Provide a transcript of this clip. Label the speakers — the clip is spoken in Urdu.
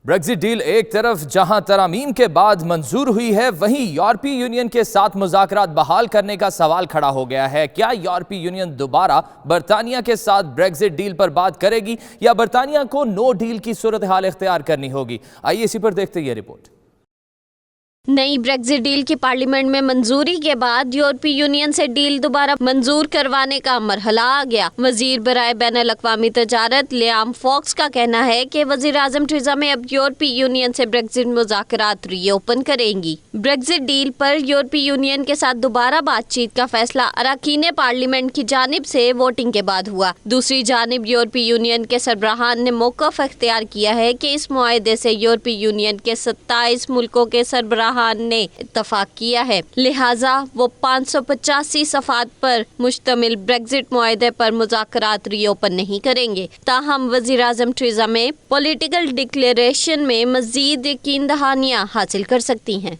Speaker 1: بریگزٹ ڈیل ایک طرف جہاں ترامیم کے بعد منظور ہوئی ہے، وہیں یورپی یونین کے ساتھ مذاکرات بحال کرنے کا سوال کھڑا ہو گیا ہے۔ کیا یورپی یونین دوبارہ برطانیہ کے ساتھ بریگزٹ ڈیل پر بات کرے گی یا برطانیہ کو نو ڈیل کی صورتحال اختیار کرنی ہوگی؟ آئیے اسی پر دیکھتے ہیں یہ رپورٹ۔
Speaker 2: نئی بریگزٹ ڈیل کی پارلیمنٹ میں منظوری کے بعد یورپی یونین سے ڈیل دوبارہ منظور کروانے کا مرحلہ آ گیا۔ وزیر برائے بین الاقوامی تجارت لیام فاکس کا کہنا ہے کہ وزیر اعظم ٹریزا مے اب یورپی یونین سے بریگزٹ مذاکرات ری اوپن کریں گی۔ بریگزٹ ڈیل پر یورپی یونین کے ساتھ دوبارہ بات چیت کا فیصلہ اراکین پارلیمنٹ کی جانب سے ووٹنگ کے بعد ہوا۔ دوسری جانب یورپی یونین کے سربراہان نے موقف اختیار کیا ہے کہ اس معاہدے سے یورپی یونین کے 27 ملکوں کے سربراہ نے اتفاق کیا ہے، لہٰذا وہ 585 صفحات پر مشتمل بریگزٹ معاہدے پر مذاکرات ری اوپن نہیں کریں گے۔ تاہم وزیر اعظم ٹریزا مے پولیٹیکل ڈکلیریشن میں مزید یقین دہانیاں حاصل کر سکتی ہیں۔